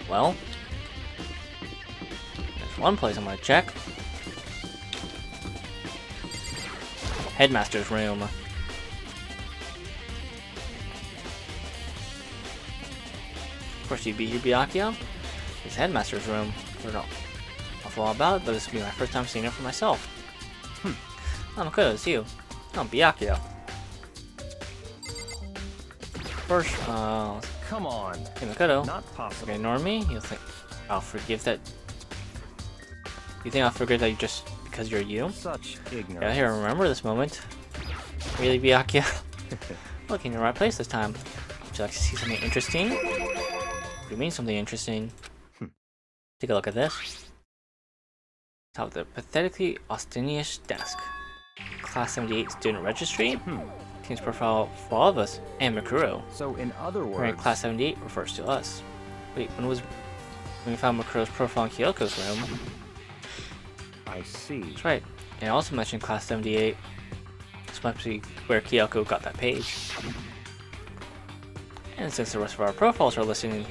Well, there's one place I'm gonna check. Headmaster's room. Of course, you'd be here, Byakuya. It's Headmaster's room. I don't know awful lot about it, but this will be my first time seeing it for myself. Oh, Makoto, it's you. Oh, Byakuya. First, Come on. hey, Makoto. Not possible. Okay, ignore me? You'll think I'll forgive that. You think I'll forgive that just because you're you? Such ignorance. Yeah, here, remember this moment. Really, Byakuya? Look, in the right place this time. Would you like to see something interesting? What do you mean something interesting? Take a look at this. Top of the pathetically ostentatious desk. Class 78 student registry. Team's profile for all of us, and Makuro. So in other Right, words, Class 78 refers to us. Wait, when we found Makuro's profile in Kyoko's room? I see. That's right. And I also mentioned Class 78. This must be where Kyoko got that page. And since the rest of our profiles are listed in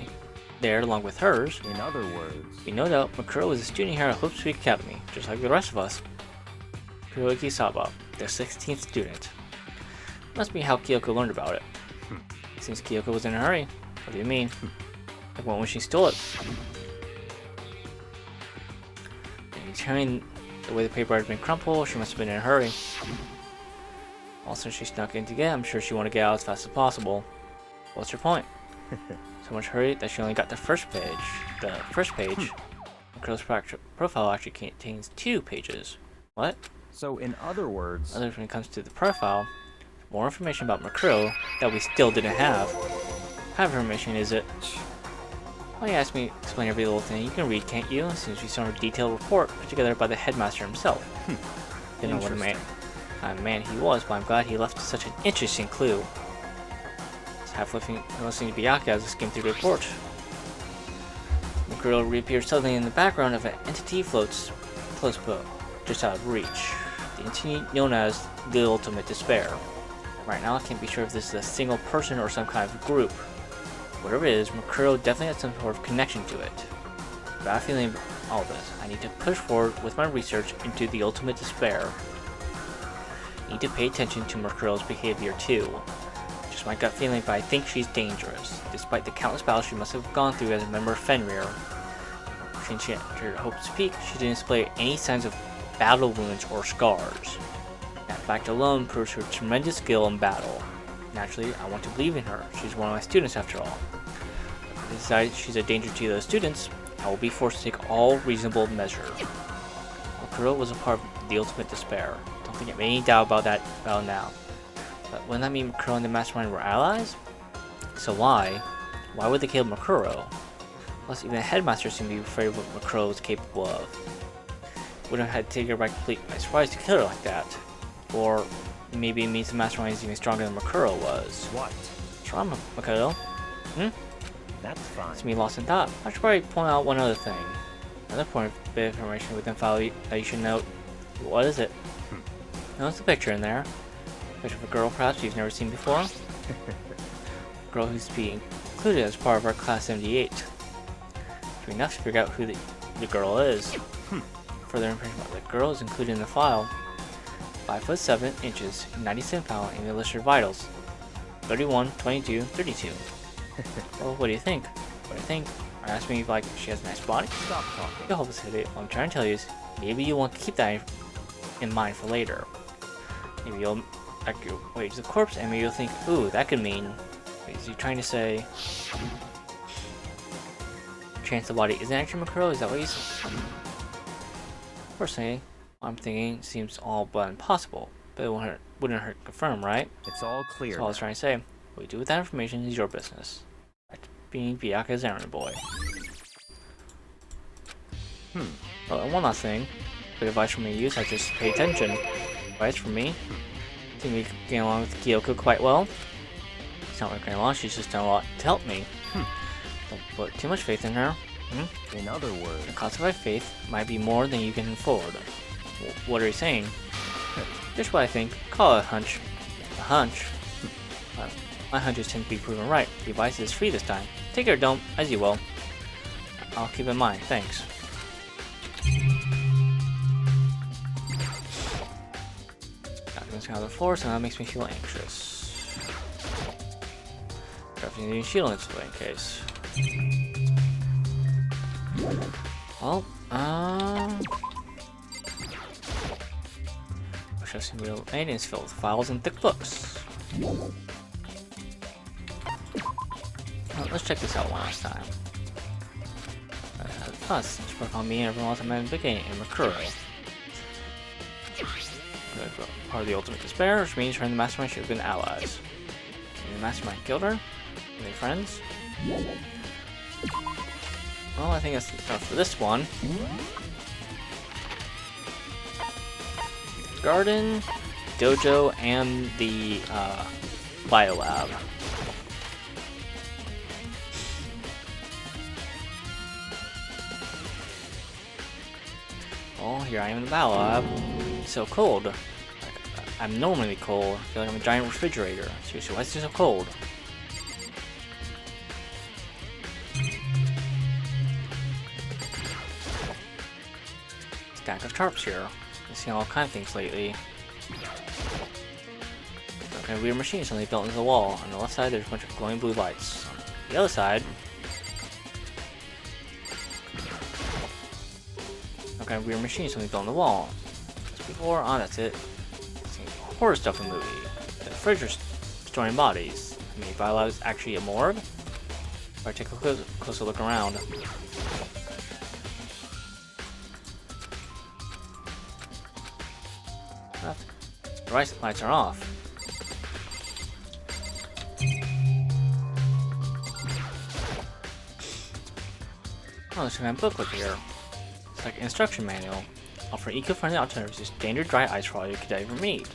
there along with hers, In other words, we know that Makuro is a student here at Hope Street Academy, just like the rest of us. Kuroki Saba, the 16th student. Must be how Kyoko learned about it. Since Kyoko was in a hurry. What do you mean? Like when she stole it. And tearing the way the paper had been crumpled, she must have been in a hurry. Also, she snuck in to get it. I'm sure she wanted to get out as fast as possible. What's her point? So much hurry that she only got the first page. The first page. Makuro's profile actually contains 2 pages. What? so in other words, When it comes to the profile, more information about Makuro that we still didn't have. What kind of information is it? Well, you asked me to explain every little thing. You can read, can't you? As soon as you saw a detailed report put together by the headmaster himself. Didn't know what kind of man he was, but I'm glad he left such an interesting clue. I was half listening to Byakuya as I skimmed through the report. Makuro reappears suddenly in the background of an entity floats close below, just out of reach. The entity known as the Ultimate Despair. Right now, I can't be sure if this is a single person or some kind of group. Whatever it is, Makuro definitely has some sort of connection to it. Without feeling all this, I need to push forward with my research into the Ultimate Despair. I need to pay attention to Makuro's behavior too. Just my gut feeling, but I think she's dangerous, despite the countless battles she must have gone through as a member of Fenrir. Since she entered Hope's Peak, she didn't display any signs of battle wounds or scars. That fact alone proves her tremendous skill in battle. Naturally, I want to believe in her. She's one of my students after all. If I decide she's a danger to those students, I will be forced to take all reasonable measures. Makuro was a part of the Ultimate Despair. Don't think I have any doubt about that now. But wouldn't that mean Makuro and the Mastermind were allies? So why? Why would they kill Makuro? Plus, even the headmaster seemed to be afraid of what Makuro was capable of. Wouldn't have had to take her by surprise to kill her like that. Or maybe it means the Mastermind is even stronger than Makuro was. what? Trauma, Makoto. That's fine. It's me lost in thought. I should probably point out one other thing. Another point of bit of information within file that you should note. What is it? Notice the picture in there. Picture of a girl perhaps you've never seen before. A girl who's being included as part of our Class 78. Should be enough to figure out who the girl is. Further information about the girl is included in the file. 5 foot 7 inches, 97 pounds, and the list her vitals. 31, 22, 32. Well, what do you think? What do you think? Are you asking me if, like, she has a nice body? Stop talking. You'll help us hit it. What I'm trying to tell you is, maybe you want to keep that in mind for later. Maybe you'll wait to the corpse, and maybe you'll think, ooh, that could mean. Wait, is he trying to say chance the body isn't actually Makuro? Is that what he's saying? Personally, what I'm thinking seems all but impossible, but it wouldn't hurt to confirm, right? It's all clear. That's all I was trying to say. What you do with that information is your business. That's being Byakuya's errand boy. Oh, and one last thing. Good advice from me to use, I just pay attention. Advice from me. I think we can get along with Kyoko quite well. It's not like getting along, she's just done a lot to help me. Don't put too much faith in her. In other words, The cost of my faith might be more than you can afford. What are you saying? Here's what I think. Call it a hunch. A hunch? My hunches tend to be proven right. The advice is free this time. Take it or don't, as you will. I'll keep in mind. Thanks. Documents on the floor, so that makes me feel anxious. Drafting a new shield instantly in case. Well, which I've seen real aliens filled with files and thick books. Well, let's check this out one last time. Plus, it's work on me and everyone else I'm investigating in Makuro. Part of the ultimate despair, which means her and the mastermind should have been allies. And the mastermind killed her? Are they friends? Well, I think that's enough for this one. Garden, dojo, and the biolab. Well, here I am in the biolab. It's so cold. I'm normally cold. I feel like I'm a giant refrigerator. Seriously, why is it so cold? Stack of tarps here. I've seen all kinds of things lately. Some kind of weird machine suddenly built into the wall. On the left side, there's a bunch of glowing blue lights. On the other side, some kind of weird machine suddenly built in the wall. As before, that's it. Horror stuff in the movie. The fridge is storing bodies. I mean, Biolab is actually a morgue. If I take a closer look around. The right lights are off. Oh, there's some kind of booklet here. It's like an instruction manual. Offer eco-friendly alternatives to standard dry ice for all you could ever need.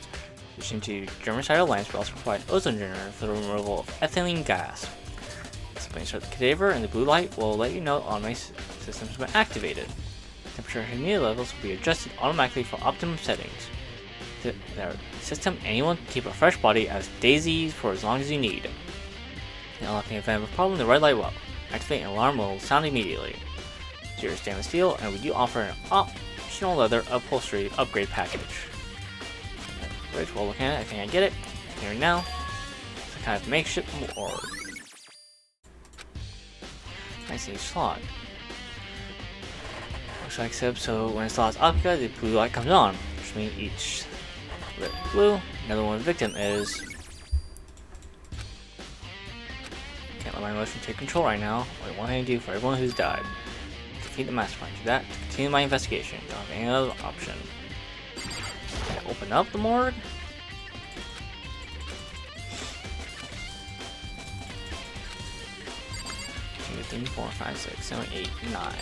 Which into germicidal lamps but also provide ozone generator for the removal of ethylene gas. Simply insert the cadaver and the blue light will let you know automatic systems have been activated. Temperature and humidity levels will be adjusted automatically for optimum settings. The system, anyone can keep a fresh body as daisies for as long as you need. In unlocking event of a problem, the red light will activate, an alarm will sound immediately. Zero stainless steel, and we do offer an optional leather upholstery upgrade package. Which, while looking at it, I think I get it. Here now, it's a kind of makeshift morgue. Nice each slot. Looks like so when a slot is occupied, the blue light comes on, which means each lit blue. Another one victim is. Can't let my emotion take control right now. Only one thing to do for everyone who's died: defeat the mastermind. Do that to continue my investigation. Don't have any other option. Can I open up the morgue? Two, 3, 4, 5, 6, 7, 8, 9.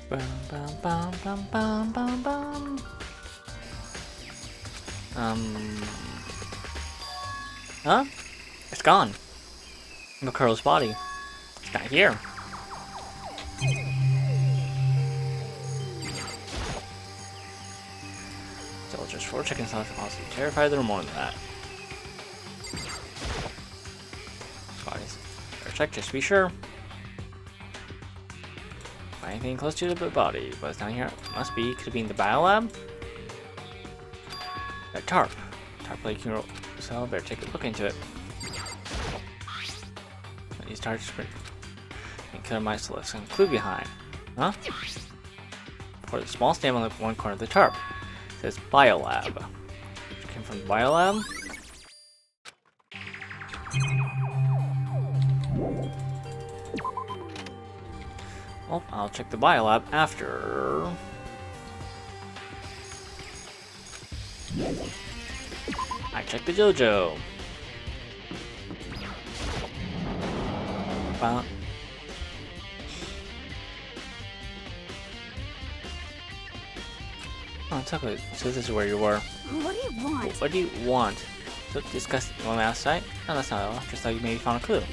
Bum, bum, bum, bum, bum, bum, bum. Huh? It's gone. Makuro's body. It's not here. So just 4 chicken sauce and possibly terrified there were more than that. Bodies. Better check just to be sure. Find anything close to the body, but it's down here. It must be. Could it be in the biolab? That tarp. Tarp like you can roll. So better take a look into it. These tarps and killer might select some clue behind. Huh? For the small stamp on the one corner of the tarp. It says biolab. Which came from the biolab. Well, I'll check the biolab after. I checked the dojo. Oh, it's okay. So this is where you were. What do you want? What do you want? So discuss on the outside? No, that's not all. Just thought you maybe found a clue.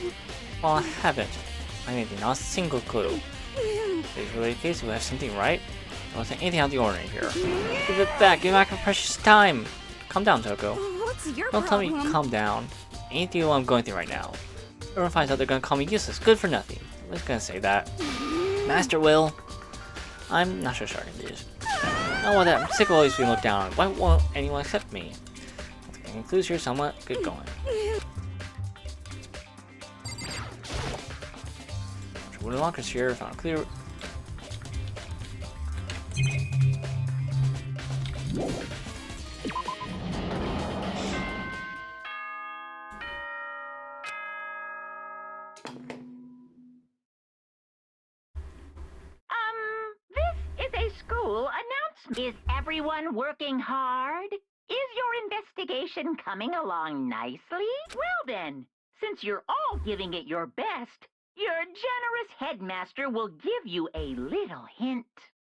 Well, I haven't. find anything, not a single clue. If it's really the case, we have something right. I don't think anything out of the ordinary here. Give it back, give back my precious time! Calm down, Toko. What's your Don't problem? tell me calm down. Anything what I'm going through right now. Everyone finds out they're gonna call me useless, good for nothing. I'm just gonna say that. Master Will. I'm not sure starting these. I don't want that. I'm sick of always being looked down on. Why won't anyone accept me? I think any clues here somewhat good going. Wooden lockers here, found a clear. This is a school announcement. Is everyone working hard? Is your investigation coming along nicely? Well then, since you're all giving it your best, your generous headmaster will give you a little hint.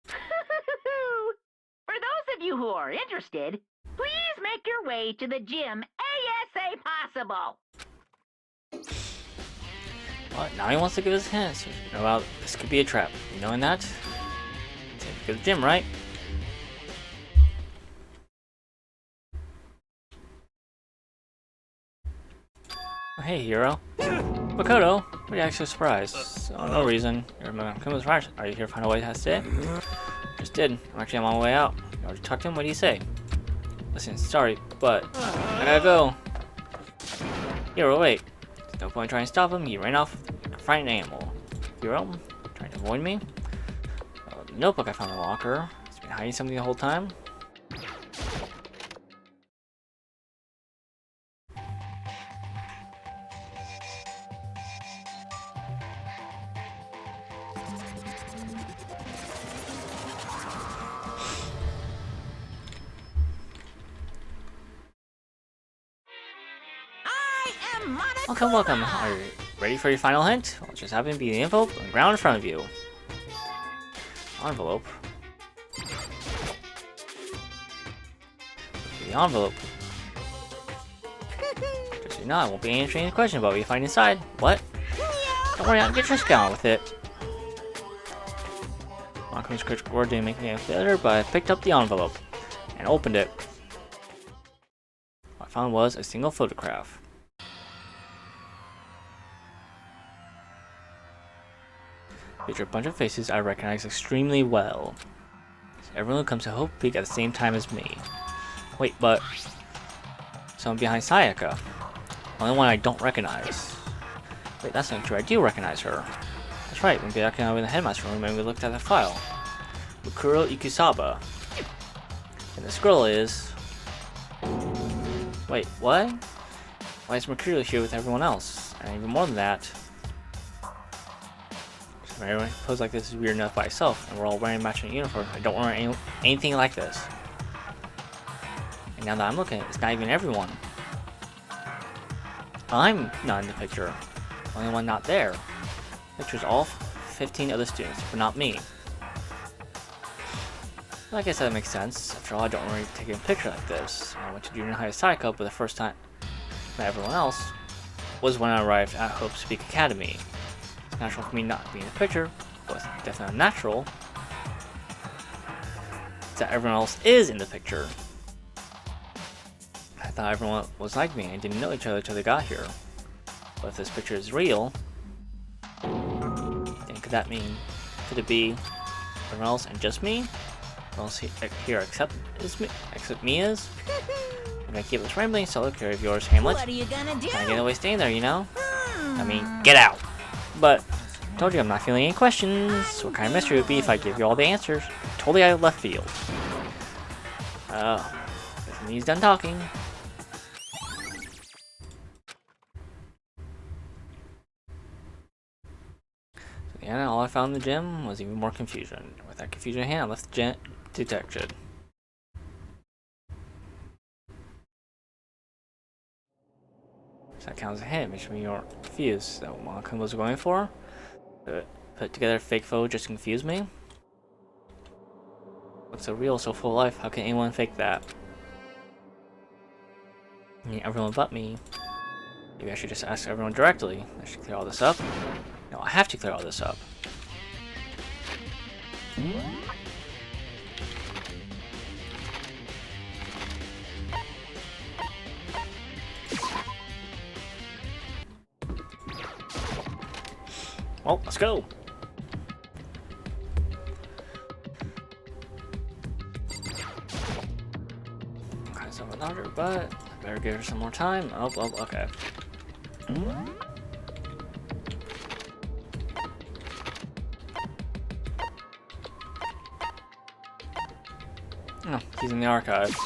For those of you who are interested, please make your way to the gym ASA possible. Well, now he wants to give us hints. You know, well, this could be a trap. You knowing that? Take to the gym, right? Oh, hey, hero. Makoto, what are you actually surprised? Oh, no reason. You're Monokuma's right. Are you here to find out what he has to say? Just did. I'm actually on my way out. You already talked to him? What do you say? Listen, sorry, but I gotta go. Hero, wait. There's no point trying to stop him. He ran off like a frightened animal. Hero, trying to avoid me? The notebook I found in the locker. He's been hiding something the whole time. Welcome, welcome. Are you ready for your final hint? Well, just happen to be the envelope on the ground in front of you. Envelope. The envelope. Just so you know, I won't be answering any question about what you find inside. What? Don't worry, I'll get your scout with it. Monokuma's critical word didn't make me a failure, but I picked up the envelope and opened it. What I found was a single photograph. Feature a bunch of faces I recognize extremely well. Everyone comes to Hope Peak at the same time as me. Wait, but someone behind Sayaka. Only one I don't recognize. Wait, that's not true. I do recognize her. That's right. When back in the headmaster room and we looked at the file. Mukuro Ikusaba. And this girl is. Wait, what? Why is Mercurio here with everyone else? And even more than that. Everyone pose like this is weird enough by itself, and we're all wearing matching uniforms. I don't wear anything like this. And now that I'm looking, it's not even everyone. I'm not in the picture. Only one not there. Picture's all 15 other students, but not me. Well, I guess that makes sense. After all, I don't really take a picture like this. I went to junior high psych up, but the first time I met everyone else was when I arrived at Hope Peak Academy. Natural for me not being in the picture, but it's definitely unnatural that everyone else is in the picture. I thought everyone was like me and didn't know each other until they got here. But if this picture is real, then could that mean, could it be everyone else and just me? Everyone else here except me is? I'm gonna keep this rambling solo carry of yours, Hamlet. What are you gonna do? Can't get away staying there, you know? I mean, get out! But, told you I'm not feeling any questions. What kind of mystery would it be if I give you all the answers? Totally out of left field. Guess he's done talking. So yeah, all I found in the gym was even more confusion. With that confusion in hand, I left the gym detected. So that counts as a hint. Make sure you're confused. Is that what Monokuma was going for? Put together a fake photo just to confuse me? Looks so real, so full of life. How can anyone fake that? I mean, everyone but me. Maybe I should just ask everyone directly. I should clear all this up. No, I have to clear all this up. Well, let's go. Kind of another, but I better give her some more time. Oh, okay. Oh, he's in the archive.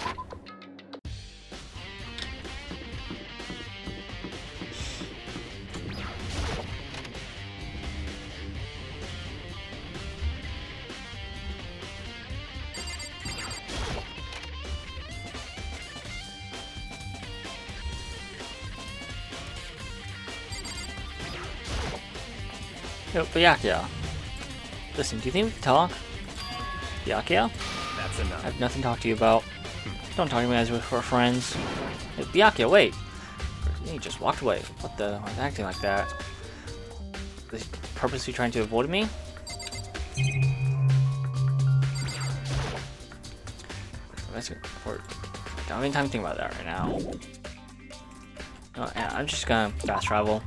Yo, Byakuya. Listen, do you think we can talk? Byakuya? That's I enough. have nothing to talk to you about. Don't talk to me as if we're friends. Hey, Byakuya, wait! He just walked away. What the? Why is he acting like that? Is he purposely trying to avoid me? I don't have any time to think about that right now. Oh, yeah, I'm just gonna fast travel.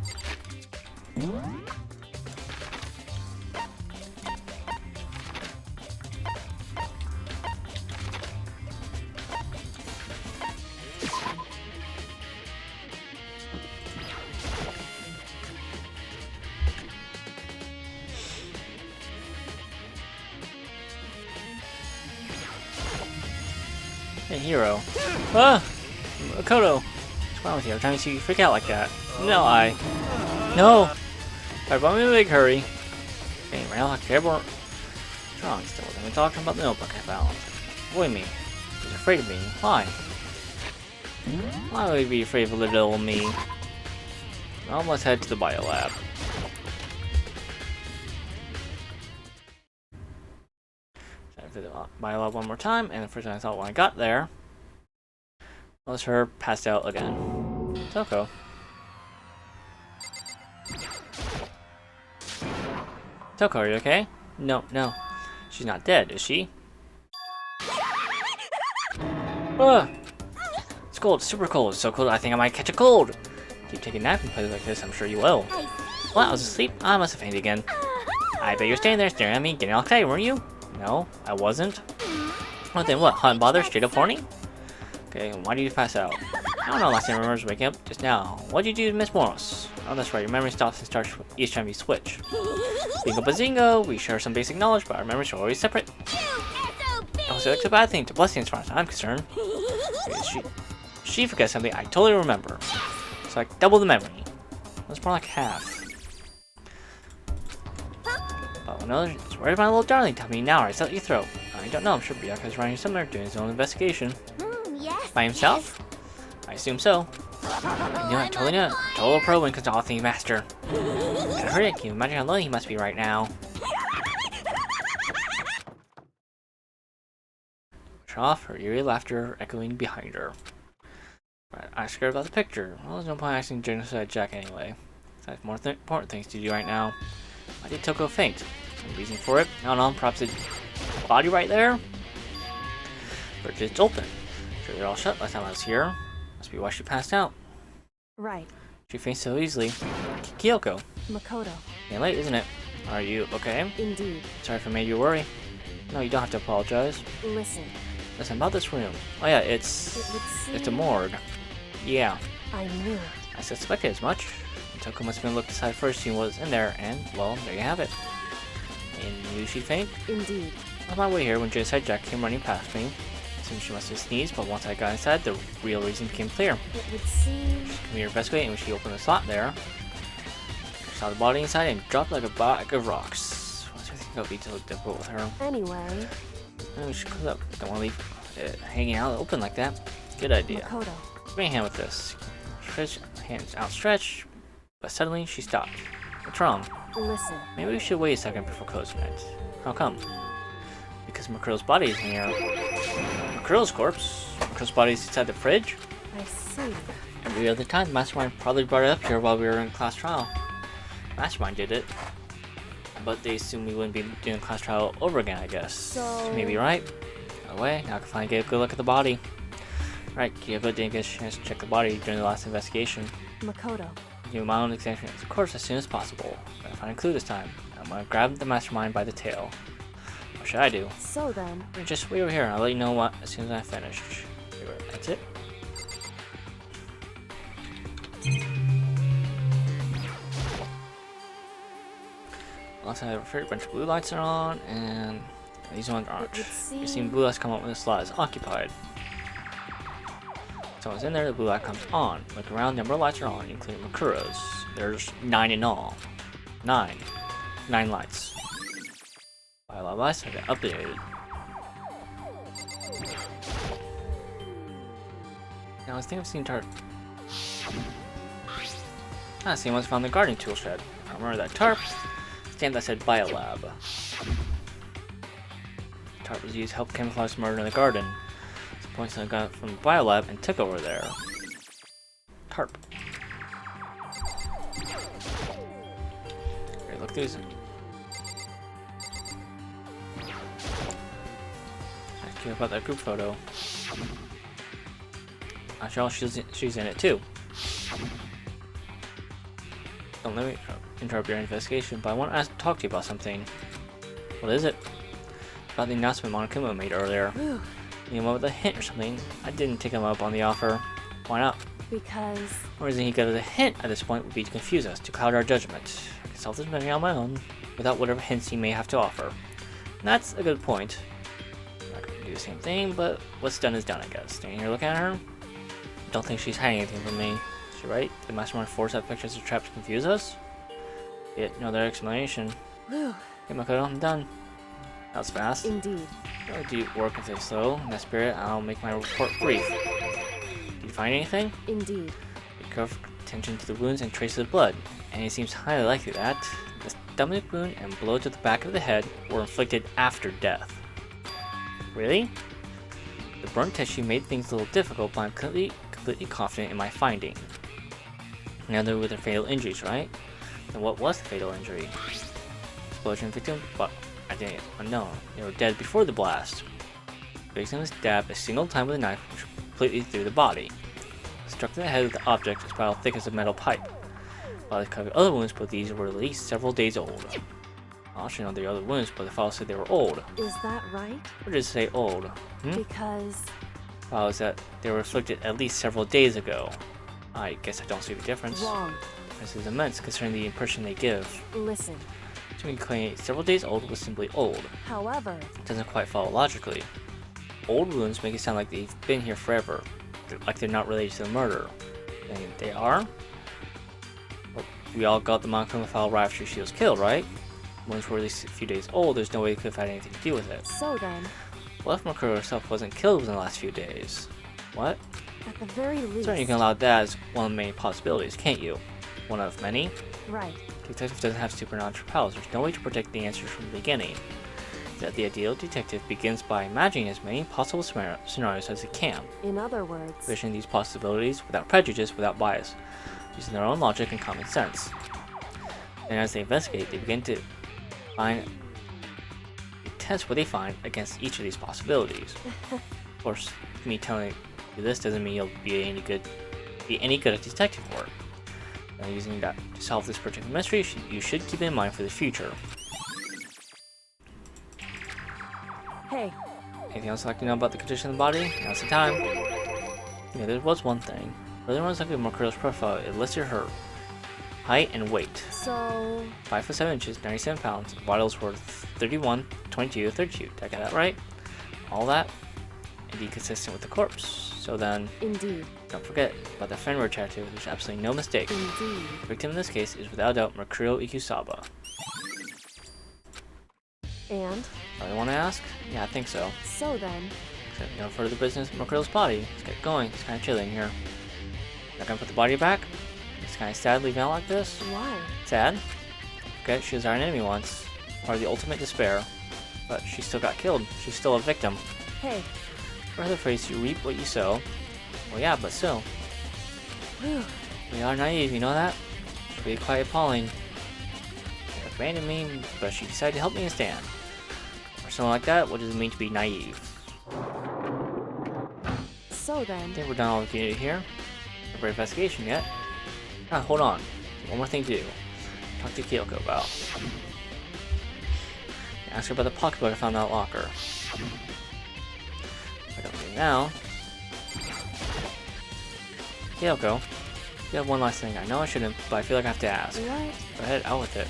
Hey, hero. Ah! Makoto! What's wrong with you? I'm trying to see you freak out like that. No, No! Alright, but I'm in a big hurry. Hey, right now, I care more. What's wrong still? I'm talking about the notebook I found. Avoid me. He's afraid of me. Why? Why would he be afraid of a little old me? Well, let's head to the bio lab. Bio lab one more time, and the first thing I thought when I got there was her passed out again. Toko. Toko, are you okay? No. She's not dead, is she? Ugh! It's cold, super cold. It's so cold I think I might catch a cold. Keep taking naps in places like this, I'm sure you will. Well, I was asleep. I must have fainted again. I bet you're standing there staring at me, getting all excited, weren't you? No, I wasn't. Well then what, hot and bothered, straight up horny? Okay, why did you pass out? I don't know, last time I remember was waking up just now. What'd you do to Miss Morris? Oh, that's right, your memory stops and starts each time you switch. Bingo bazingo, we share some basic knowledge, but our memories are always separate. Oh, so that's a bad thing, it's a blessing as far as I'm concerned. Okay, she forgets something I totally remember. It's like double the memory. That's more like half. Oh, no, where's my little darling? Tell me now, or I slit your throat. I don't know, I'm sure Byakuya's running somewhere, doing his own investigation. Yes. By himself? I assume so. I knew it, totally knew it. Total pro when it comes to all things master. Gotta hurry, can you imagine how lonely he must be right now? Push off, her eerie laughter echoing behind her. Right, I scared about the picture. Well, there's no point asking Genocide Jack anyway. I have more important things to do right now. Why did Toko faint? Some reason for it? I don't know, perhaps a body right there? Or it's open. Sure, they're all shut last time I was here. Must be why she passed out. Right. She faints so easily. Kyoko. Makoto. Getting late, isn't it? Are you okay? Indeed. Sorry if I made you worry. No, you don't have to apologize. Listen. Listen, about this room. Oh yeah, it's a morgue. Yeah. I knew. I suspected as much. Toko must have been looked aside first, seen what was in there, and, well, there you have it. And knew she'd faint? Indeed. On my way here, when Genocide Jack came running past me, assumed she must have sneezed, but once I got inside, the real reason became clear. It would seem... She came here investigating, and when she opened the slot there, she saw the body inside and dropped like a bag of rocks. What's your think it'll be so difficult with her? Anyway... We should close up. Don't want to leave it hanging out open like that. Good idea. Makoto. Give me a hand with this. Hands outstretched, but suddenly she stopped. What's wrong? Listen. Maybe we should wait a second before closing it. How come? Because Makuro's body is in here. Makuro's corpse? Makuro's body is inside the fridge? I see. Every other time, the Mastermind probably brought it up here while we were in class trial. Mastermind did it. but they assume we wouldn't be doing a class trial over again, I guess. So- Maybe you're right. By the way, now I can finally get a good look at the body. Right, Kyogo didn't get a chance to check the body during the last investigation. Makoto. Do my own examination, of course, as soon as possible. I'm gonna find a clue this time. I'm gonna grab the mastermind by the tail. What should I do? So then, Just wait over here. I'll let you know what as soon as I finish. That's it. Outside of a bunch of blue lights are on, and these ones aren't. It would You've seem- seen blue lights come up when the slot is occupied. Someone's in there, the blue light comes on. Look around, number of lights are on, including Makura's. There's 9 in all. 9 lights. By a lot of lights have been updated. Now I think I've seen see, once found the gardening tool shed. If I remember that tarp, stamp that said Biolab. Tarp was used to help camouflage murder in the garden. So points I got from the Biolab and took over there. Tarp. Here, look through this. Ask you about that group photo. After all, she's in it too. Don't let me interrupt your investigation, but I want to talk to you about something. What is it? About the announcement Monokuma made earlier. Whew, You know, with a hint or something. I didn't take him up on the offer. Why not? because The reason he got as a hint at this point would be to confuse us, to cloud our judgment. I can solve this mystery on my own, without whatever hints he may have to offer. And that's a good point. I'm not gonna do the same thing, but what's done is done, I guess. Standing here looking at her, don't think she's hiding anything from me. Is she right? Did Mastermind force that picture as a trap to confuse us? Yet no other explanation. whew, Hey Makoto, I'm done. That was fast. indeed. I'll do work if they slow. In that spirit, I'll make my report brief. Do you find anything? Indeed. Pay careful attention to the wounds and traces of blood, and it seems highly likely that the stomach wound and blow to the back of the head were inflicted after death. Really? The burnt tissue made things a little difficult, but I'm completely confident in my finding. Now there were the fatal injuries, right? Then what was the fatal injury? Explosion victim? But I didn't unknown. They were dead before the blast. The victim was stabbed a single time with a knife, which completely through the body. Struck to the head of the object was about as thick as a metal pipe. While they covered other wounds, but these were at least several days old. I also know the other wounds, but the file said they were old. Is that right? Or did it say old? Hmm? Because File is that they were inflicted at least several days ago. I guess I don't see the difference. wrong. This is immense concerning the impression they give. Listen. To me, claiming several days old was simply old. However, It doesn't quite follow logically. Old wounds make it sound like they've been here forever, like they're not related to the murder. And they are? Well, we all got the Monokuma file right after she was killed, right? Wounds were at least a few days old, there's no way they could have had anything to do with it. so then, What if Makura herself wasn't killed within the last few days? What? at the very least. Certainly you can allow that as one of the many possibilities, can't you? One of many? Right. The detective doesn't have supernatural powers. There's no way to predict the answers from the beginning. That the ideal detective begins by imagining as many possible scenarios as he can, In other words, envisioning these possibilities without prejudice, without bias, using their own logic and common sense. And as they investigate, they begin to test what they find against each of these possibilities. Of course, me telling you this doesn't mean you'll be any good at detective work. Now, using that to solve this particular mystery, you should keep it in mind for the future. hey, Anything else you'd like to know about the condition of the body? Now's the time. Yeah, there was one thing. Further on, look at Makura's profile. It listed her height and weight. so 5 foot 7 inches, 97 pounds. Vitals were 31, 22, 32. Did I get that right? All that? Indeed consistent with the corpse. So then, indeed, don't forget about the Fenrir tattoo. There's absolutely no mistake. indeed. The victim in this case is without doubt Mercurio Ikusaba. And Really want to ask? Yeah, I think so. so then, Except, no further business with Mercurio's body. Let's get going. It's kind of chilly in here. Not gonna put the body back? It's kind of sad leaving out like this. why? Sad? Okay, she was our enemy once. Part of the ultimate despair. But she still got killed. She's still a victim. Hey, For the phrase, you reap what you sow. Well, yeah, but still. whew, We are naive, you know that? It's really quite appalling. abandoned me, but she decided to help me stand. For someone like that, what does it mean to be naive? So I then, think we're done all we can here. No for investigation yet. Ah, hold on. One more thing to do. Talk to Kyoko about. Ask her about the pocketbook I found in that locker. What I don't do now. Kyoko, you have one last thing. I know I shouldn't, but I feel like I have to ask. what? Go ahead, out with it.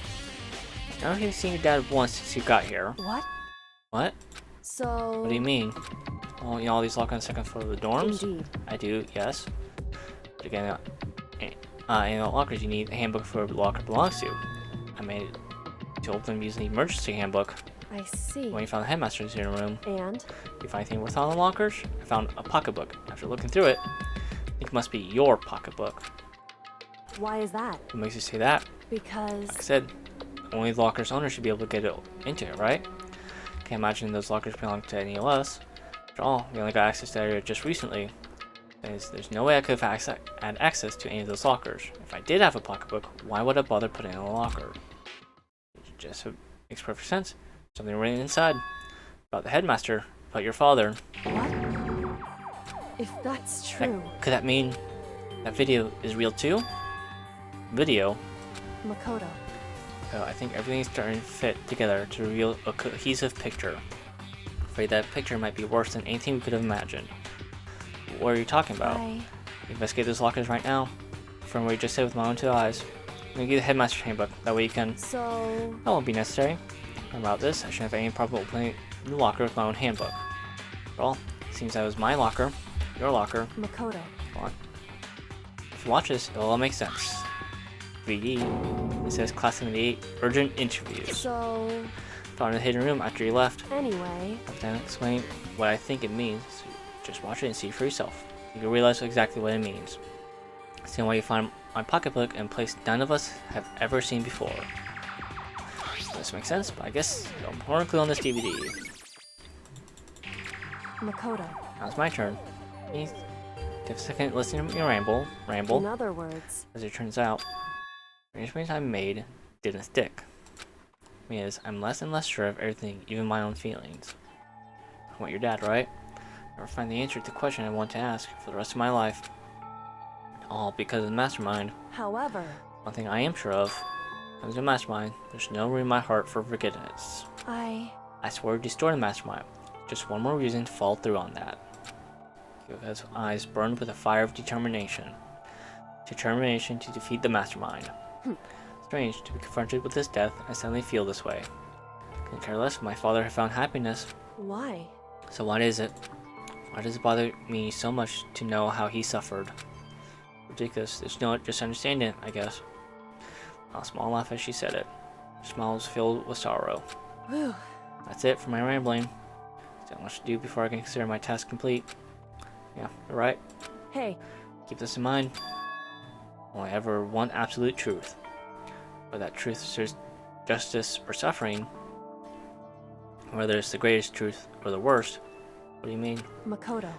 I don't know if you've seen your dad once since you got here. What? What? So... What do you mean? Well, you know all these lockers on the second floor of the dorms? Indeed. I do, yes. But again, in the lockers you need a handbook for the locker belongs to. I made it to open them using the emergency handbook. I see. When you found the headmaster's in your room, And? you find anything worthwhile in the lockers? I found a pocketbook. After looking through it, I think it must be your pocketbook. Why is that? What makes you say that? Because... Like I said, only the locker's owner should be able to get it into it, right? Can't imagine those lockers belong to any of us. After all, we only got access to the area just recently. There's no way I could have had access to any of those lockers. If I did have a pocketbook, why would I bother putting it in a locker? It just makes perfect sense. Something written inside. About the headmaster. About your father. What? If that's true... Could that mean that video is real too? Video? Makoto. Oh, I think everything's starting to fit together to reveal a cohesive picture. I'm afraid that picture might be worse than anything we could have imagined. What are you talking about? Investigate those lockers right now. From where you just said with my own two eyes. I'm gonna give you the headmaster's handbook. That way you can... So... That won't be necessary. About this, I shouldn't have any problem opening the locker with my own handbook. After all, it seems that was my locker, your locker. Makoto. Come on. If you watch this, it'll all make sense. VD. It says Class 78 Urgent Interviews. So... Found in the hidden room after you left. Anyway... I'll then explain what I think it means. Just watch it and see for yourself. You'll realize exactly what it means. See why you find my pocketbook in a place none of us have ever seen before. This makes sense, but I guess you're more clear on this DVD. Makoto. Now it's my turn. Please take a second, listen to me ramble. In other words... As it turns out, the arrangements I made didn't stick. Means I'm less and less sure of everything, even my own feelings. I want your dad, right? Never find the answer to the question I want to ask for the rest of my life. All because of the mastermind. However... One thing I am sure of, when it comes to mastermind, there's no room in my heart for forgiveness. I swear to destroy the mastermind. Just one more reason to follow through on that. Kyoko's eyes burned with a fire of determination. Determination to defeat the mastermind. Strange to be confronted with his death and suddenly feel this way. Couldn't care less if my father had found happiness. Why? So what is it? Why does it bother me so much to know how he suffered? Ridiculous. There's no just understand it, I guess. A small laugh as she said it. Her smile was filled with sorrow. Whew. That's it for my rambling. Still much to do before I can consider my task complete. Yeah, you're right. Hey. Keep this in mind. Only ever one absolute truth. Whether that truth is justice or suffering, whether it's the greatest truth or the worst. What do you mean? Makoto.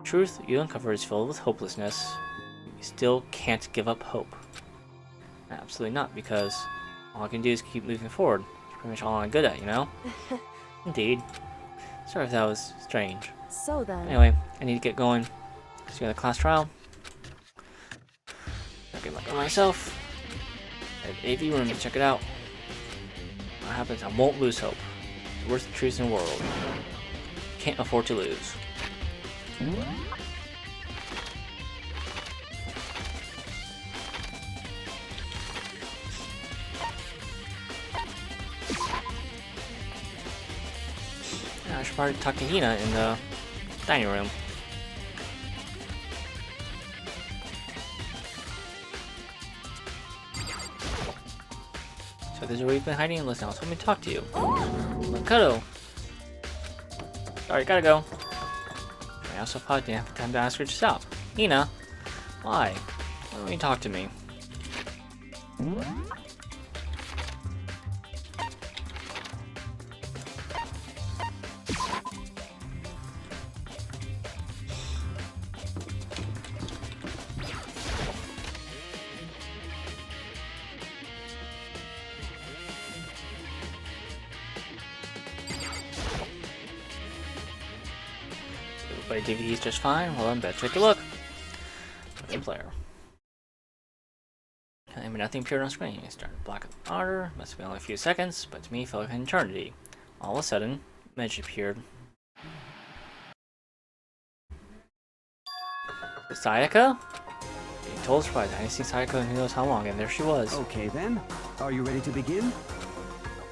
Truth you uncover is filled with hopelessness. You still can't give up hope. Absolutely not, because all I can do is keep moving forward. It's pretty much all I'm good at, you know? Indeed. Sorry if that was strange. So then... Anyway, I need to get going. See you at the class trial. I'll get back on myself. I have AV room to check it out. What happens, I won't lose hope. It's the worst truth in the world. Can't afford to lose. I should probably talk to Hina in the dining room. So this is where you've been hiding. Listen, I was hoping to talk to you. Makoto! Sorry, gotta go. I also thought I didn't have time to ask her to stop. Hina! Why? Why don't you talk to me? But DVD is just fine. Well, then better take a look. Okay, player. I mean, nothing appeared on screen. It started black in order. Must have been only a few seconds, but to me, it felt like an eternity. All of a sudden, image appeared. Sayaka? Being total surprise. I hadn't seen Sayaka in who knows how long, and there she was. Okay then, are you ready to begin?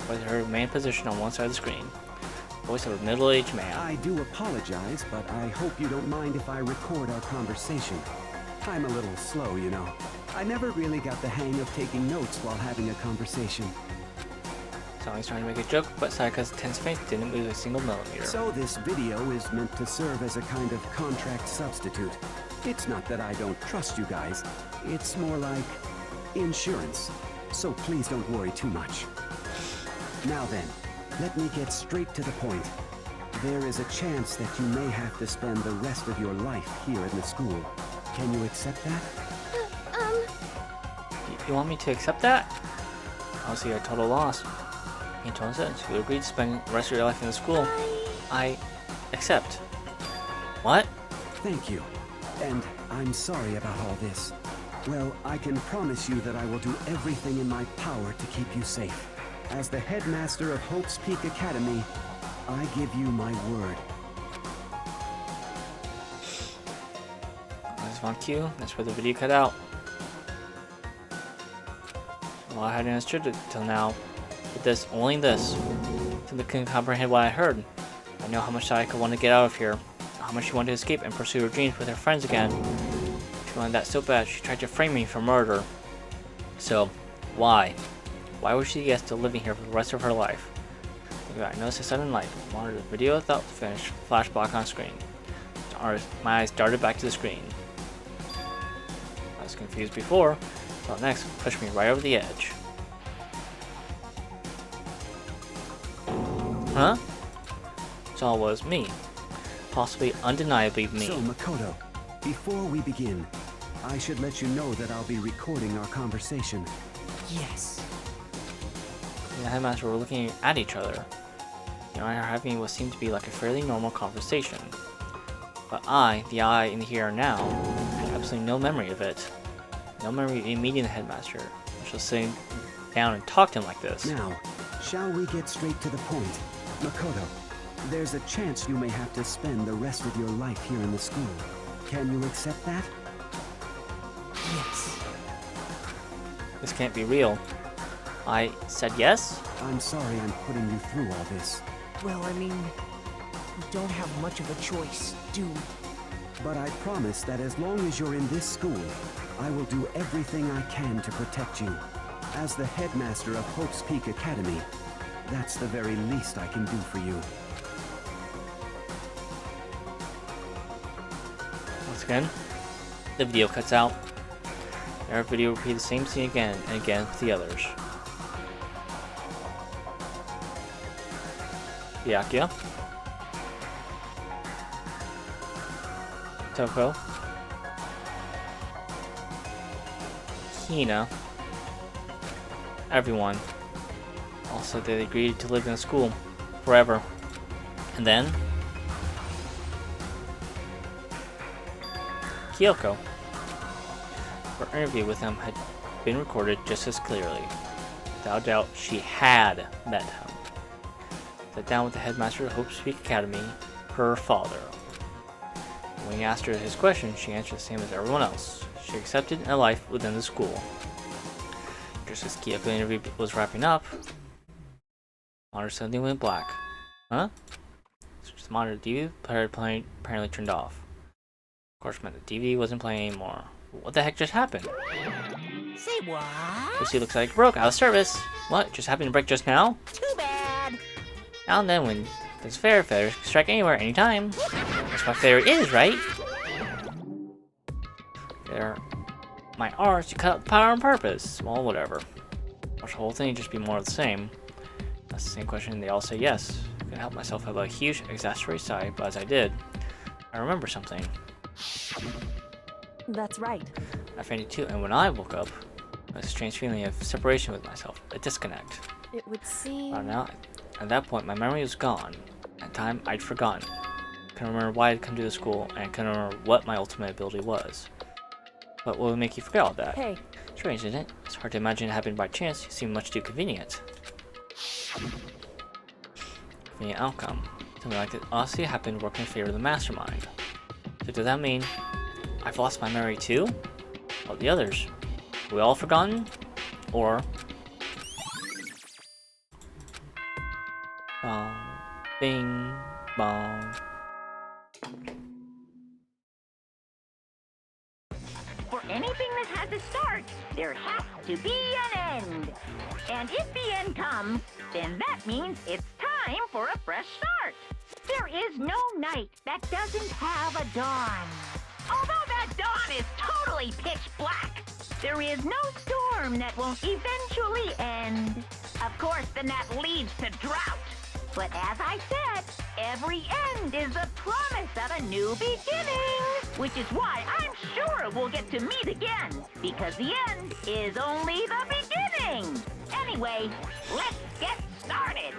With her main position on one side of the screen. Voice of a middle-aged man. I do apologize, but I hope you don't mind if I record our conversation. I'm a little slow, you know. I never really got the hang of taking notes while having a conversation. So he's trying to make a joke, but Sayaka's tense face didn't move a single millimeter. So this video is meant to serve as a kind of contract substitute. It's not that I don't trust you guys. It's more like insurance. So please don't worry too much. Now then, let me get straight to the point. There is a chance that you may have to spend the rest of your life here in the school. Can you accept that? You want me to accept that? Honestly, a total loss. In total sense, you agreed to spend the rest of your life in the school. I accept. What? Thank you. And I'm sorry about all this. Well, I can promise you that I will do everything in my power to keep you safe. As the headmaster of Hope's Peak Academy, I give you my word. That's on cue. That's where the video cut out. Well, I hadn't understood it till now. But this, only this. Simply couldn't comprehend what I heard. I know how much Sayaka wanted to get out of here. How much she wanted to escape and pursue her dreams with her friends again. She wanted that so bad, she tried to frame me for murder. So, why? Why would she get to living here for the rest of her life? I noticed a sudden light. Monitored the video without the finish. Flash black on screen. My eyes darted back to the screen. I was confused before. So next, pushed me right over the edge. Huh? So it was me. Possibly undeniably me. So, Makoto, before we begin, I should let you know that I'll be recording our conversation. Yes. Me and the headmaster were looking at each other. You and I are having what seemed to be like a fairly normal conversation. But the I in the here and now, had absolutely no memory of it. No memory of meeting the headmaster. Just sitting down and talk to him like this. Now, shall we get straight to the point? Makoto, there's a chance you may have to spend the rest of your life here in the school. Can you accept that? Yes. This can't be real. I said yes? I'm sorry I'm putting you through all this. Well, I mean, we don't have much of a choice, do we? But I promise that as long as you're in this school, I will do everything I can to protect you. As the headmaster of Hope's Peak Academy, that's the very least I can do for you. Once again, the video cuts out. Our video repeats the same scene again and again with the others. Byakuya. Toko. Hina. Everyone. Also, they agreed to live in the school forever. And then Kyoko. Her interview with him had been recorded just as clearly. Without doubt, she had met him. Sat down with the headmaster of Hope's Peak Academy, her father. When he asked her his question, she answered the same as everyone else. She accepted a life within the school. Just as Kyoko's interview was wrapping up, monitor suddenly went black. Huh? The monitor DVD apparently turned off. Of course, meant the DVD wasn't playing anymore. What the heck just happened? Say what? Lucy looks like it broke out of service. What? Just happened to break just now? Too bad. Now and then, when there's fair, failures can strike anywhere, anytime. That's what fair is, right? There. My arts, you cut out the power on purpose. Well, whatever. Watch the whole thing just be more of the same. That's the same question. They all say yes. I couldn't help myself have a huge, exasperated sigh, but as I did, I remember something. That's right. I fainted too, and when I woke up, there was a strange feeling of separation with myself, a disconnect. It would seem... Now, at that point, my memory was gone. At time, I'd forgotten. can remember why I'd come to the school, and can remember what my ultimate ability was. But what would make you forget all that? Hey, Strange, isn't it? It's hard to imagine it happened by chance. You seem much too convenient. Convenient outcome. Something like it honestly happened working in favor of the mastermind. So does that mean I've lost my memory too? What the others? Are we all forgotten? Or... bing, bong. For anything that has a start, there has to be an end. And if the end comes, then that means it's time for a fresh start. There is no night that doesn't have a dawn. Although that dawn is totally pitch black, there is no storm that won't eventually end. Of course, then that leads to drought. But as I said, every end is the promise of a new beginning. Which is why I'm sure we'll get to meet again. Because the end is only the beginning. Anyway, let's get started.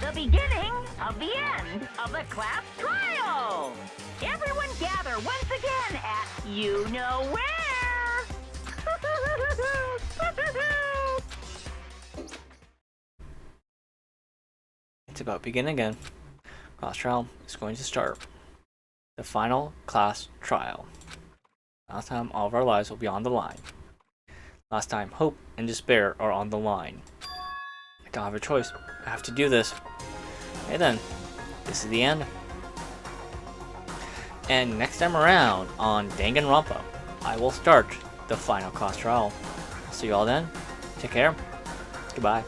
The beginning of the end of the class trial. Everyone gather once again at you-know-where. It's about to begin again. Class trial is going to start. The final class trial. Last time all of our lives will be on the line. Last time hope and despair are on the line. I don't have a choice. I have to do this. Okay then, this is the end. And next time around on Danganronpa, I will start the final class trial. I'll see you all then. Take care. Goodbye.